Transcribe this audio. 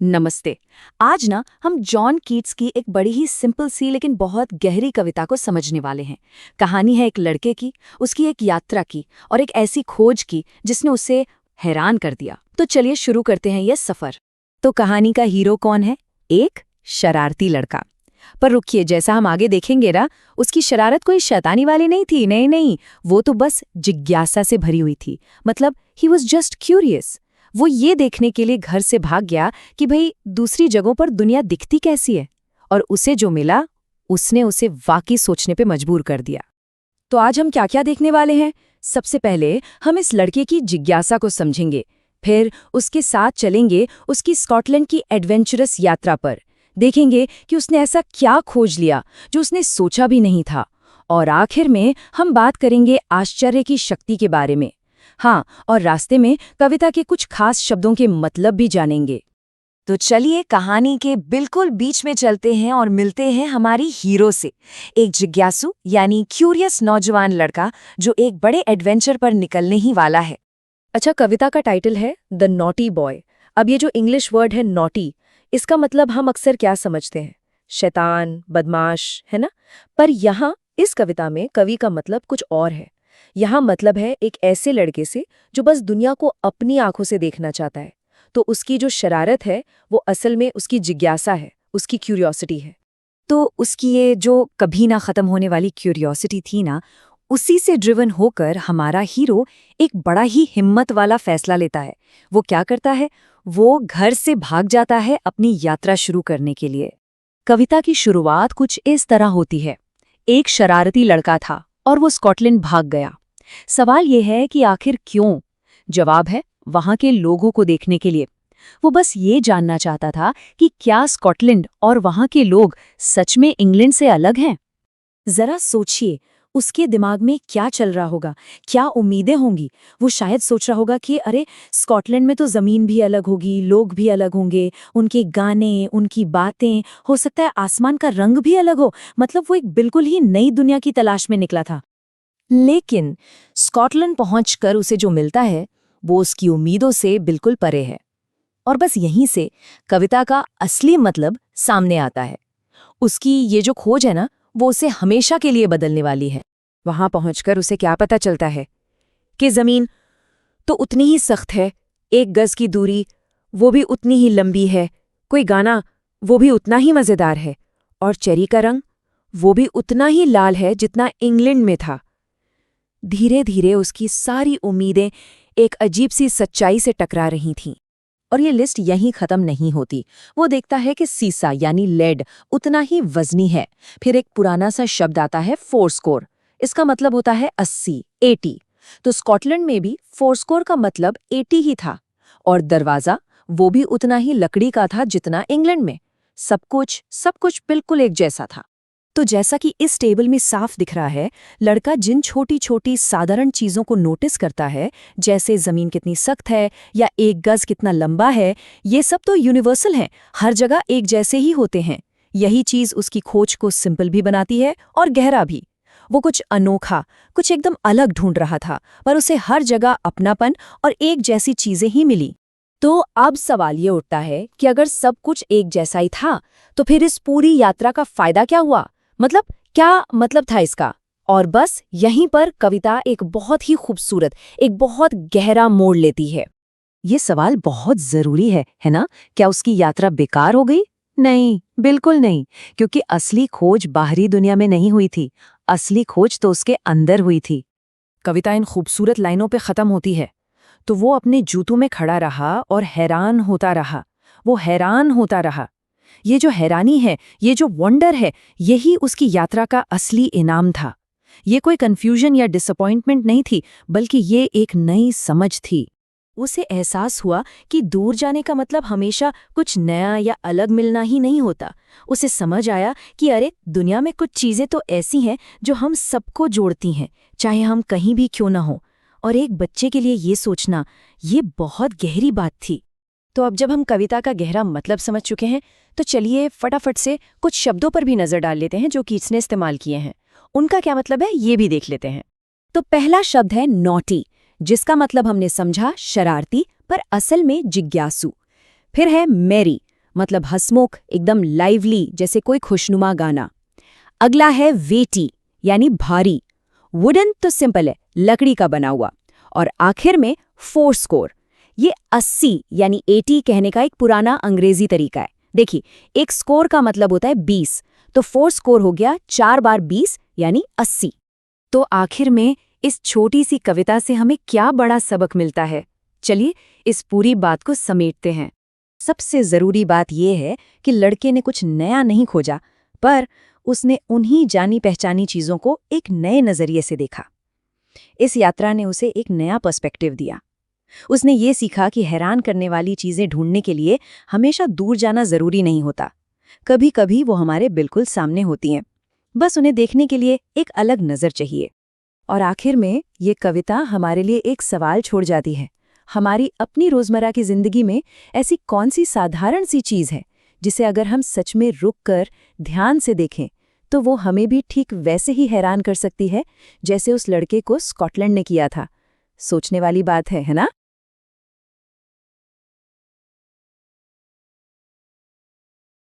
नमस्ते। आज ना हम जॉन कीट्स की एक बड़ी ही सिंपल सी लेकिन बहुत गहरी कविता को समझने वाले हैं। कहानी है एक लड़के की, उसकी एक यात्रा की और एक ऐसी खोज की जिसने उसे हैरान कर दिया। तो चलिए शुरू करते हैं ये सफर। तो कहानी का हीरो कौन है? एक शरारती लड़का। पर रुकिए, जैसा हम आगे देखेंगे ना, उसकी शरारत कोई शैतानी वाली नहीं थी। नहीं नहीं, वो तो बस जिज्ञासा से भरी हुई थी। मतलब ही वॉज जस्ट क्यूरियस। वो ये देखने के लिए घर से भाग गया कि भाई दूसरी जगहों पर दुनिया दिखती कैसी है, और उसे जो मिला उसने उसे वाकई सोचने पे मजबूर कर दिया। तो आज हम क्या क्या देखने वाले हैं? सबसे पहले हम इस लड़के की जिज्ञासा को समझेंगे, फिर उसके साथ चलेंगे उसकी स्कॉटलैंड की एडवेंचरस यात्रा पर। देखेंगे कि उसने ऐसा क्या खोज लिया जो उसने सोचा भी नहीं था, और आखिर में हम बात करेंगे आश्चर्य की शक्ति के बारे में। हाँ, और रास्ते में कविता के कुछ खास शब्दों के मतलब भी जानेंगे। तो चलिए कहानी के बिल्कुल बीच में चलते हैं और मिलते हैं हमारी हीरो से, एक जिज्ञासु यानी क्यूरियस नौजवान लड़का जो एक एडवेंचर एडवेंचर पर निकलने ही वाला है। अच्छा, कविता का टाइटल है द नॉटी बॉय। अब ये जो इंग्लिश वर्ड है नॉटी, इसका मतलब हम अक्सर क्या समझते हैं? शैतान, बदमाश, है ना? पर यहाँ इस कविता में कवि का मतलब कुछ और है। यहाँ मतलब है एक ऐसे लड़के से जो बस दुनिया को अपनी आंखों से देखना चाहता है। तो उसकी जो शरारत है वो असल में उसकी जिज्ञासा है, उसकी क्यूरियोसिटी है। तो उसकी ये जो कभी ना खत्म होने वाली क्यूरियोसिटी थी ना, उसी से ड्रिवन होकर हमारा हीरो एक बड़ा ही हिम्मत वाला फैसला लेता है। वो क्या करता है? वो घर से भाग जाता है अपनी यात्रा शुरू करने के लिए। कविता की शुरुआत कुछ इस तरह होती है। एक शरारती लड़का था और वो स्कॉटलैंड भाग गया। सवाल ये है कि आखिर क्यों? जवाब है वहां के लोगों को देखने के लिए। वो बस ये जानना चाहता था कि क्या स्कॉटलैंड और वहां के लोग सच में इंग्लैंड से अलग हैं। जरा सोचिए, उसके दिमाग में क्या चल रहा होगा, क्या उम्मीदें होंगी। वो शायद सोच रहा होगा कि अरे, स्कॉटलैंड में तो जमीन भी अलग होगी, लोग भी अलग होंगे, उनके गाने, उनकी बातें, हो सकता है आसमान का रंग भी अलग हो। मतलब वो एक बिल्कुल ही नई दुनिया की तलाश में निकला था। लेकिन स्कॉटलैंड पहुंचकर उसे जो मिलता है वो उसकी उम्मीदों से बिल्कुल परे है। और बस यहीं से कविता का असली मतलब सामने आता है। उसकी ये जो खोज है ना, वो उसे हमेशा के लिए बदलने वाली है। वहां पहुंचकर उसे क्या पता चलता है कि जमीन तो उतनी ही सख्त है, 1 गज की दूरी वो भी उतनी ही लंबी है, कोई गाना वो भी उतना ही मजेदार है, और चेरी का रंग वो भी उतना ही लाल है जितना इंग्लैंड में था। धीरे धीरे उसकी सारी उम्मीदें एक अजीब सी सच्चाई से टकरा रही थीं। और ये लिस्ट यहीं खत्म नहीं होती। वो देखता है कि सीसा यानी लेड उतना ही वजनी है। फिर एक पुराना सा शब्द आता है फोरस्कोर। इसका मतलब होता है 80, 80। तो स्कॉटलैंड में भी फोरस्कोर का मतलब 80 ही था। और दरवाजा वो भी उतना ही लकड़ी का था जितना इंग्लैंड में। सब कुछ बिल्कुल एक जैसा था। तो जैसा कि इस टेबल में साफ दिख रहा है, लड़का जिन छोटी छोटी साधारण चीजों को नोटिस करता है, जैसे जमीन कितनी सख्त है या 1 गज कितना लंबा है, ये सब तो यूनिवर्सल हैं, हर जगह एक जैसे ही होते हैं। यही चीज उसकी खोज को सिंपल भी बनाती है और गहरा भी। वो कुछ अनोखा, कुछ एकदम अलग ढूंढ रहा था, पर उसे हर जगह अपनापन और एक जैसी चीजें ही मिली। तो अब सवाल ये उठता है कि अगर सब कुछ एक जैसा ही था, तो फिर इस पूरी यात्रा का फायदा क्या हुआ? मतलब क्या मतलब था इसका? और बस यहीं पर कविता एक बहुत ही खूबसूरत, एक बहुत गहरा मोड़ लेती है। ये सवाल बहुत जरूरी है ना? क्या उसकी यात्रा बेकार हो गई? नहीं, बिल्कुल नहीं। क्योंकि असली खोज बाहरी दुनिया में नहीं हुई थी, असली खोज तो उसके अंदर हुई थी। कविता इन खूबसूरत लाइनों पे खत्म होती है। तो वो अपने जूतों में खड़ा रहा और हैरान होता रहा। वो हैरान होता रहा। ये जो हैरानी है, ये जो वंडर है, यही उसकी यात्रा का असली इनाम था। ये कोई कंफ्यूजन या डिसअपॉइंटमेंट नहीं थी, बल्कि ये एक नई समझ थी। उसे एहसास हुआ कि दूर जाने का मतलब हमेशा कुछ नया या अलग मिलना ही नहीं होता। उसे समझ आया कि अरे, दुनिया में कुछ चीजें तो ऐसी हैं जो हम सबको जोड़ती हैं, चाहे हम कहीं भी क्यों ना हो। और एक बच्चे के लिए ये सोचना, ये बहुत गहरी बात थी। तो अब जब हम कविता का गहरा मतलब समझ चुके हैं, तो चलिए फटाफट से कुछ शब्दों पर भी नजर डाल लेते हैं जो कीट्स ने इस्तेमाल किए हैं। उनका क्या मतलब है ये भी देख लेते हैं। तो पहला शब्द है नॉटी, जिसका मतलब हमने समझा शरारती, पर असल में जिज्ञासु। फिर है मैरी, मतलब हंसमुख, एकदम लाइवली, जैसे कोई खुशनुमा गाना। अगला है वेटी, यानी भारी। वुडन तो सिंपल है, लकड़ी का बना हुआ। और आखिर में फोर स्कोर, ये 80 यानी 80 कहने का एक पुराना अंग्रेजी तरीका है। देखिए, एक स्कोर का मतलब होता है 20, तो फोर स्कोर हो गया 4 बार 20 यानी 80। तो आखिर में इस छोटी सी कविता से हमें क्या बड़ा सबक मिलता है? चलिए इस पूरी बात को समेटते हैं। सबसे जरूरी बात यह है कि लड़के ने कुछ नया नहीं खोजा, पर उसने उन्हीं जानी पहचानी चीजों को एक नए नजरिए से देखा। इस यात्रा ने उसे एक नया पर्सपेक्टिव दिया। उसने ये सीखा कि हैरान करने वाली चीजें ढूंढने के लिए हमेशा दूर जाना जरूरी नहीं होता। कभी कभी वो हमारे बिल्कुल सामने होती हैं, बस उन्हें देखने के लिए एक अलग नजर चाहिए। और आखिर में ये कविता हमारे लिए एक सवाल छोड़ जाती है। हमारी अपनी रोजमर्रा की जिंदगी में ऐसी कौन सी साधारण सी चीज है जिसे अगर हम सच में रुककर ध्यान से देखें तो वो हमें भी ठीक वैसे ही हैरान कर सकती है जैसे उस लड़के को स्कॉटलैंड ने किया था? सोचने वाली बात है ना?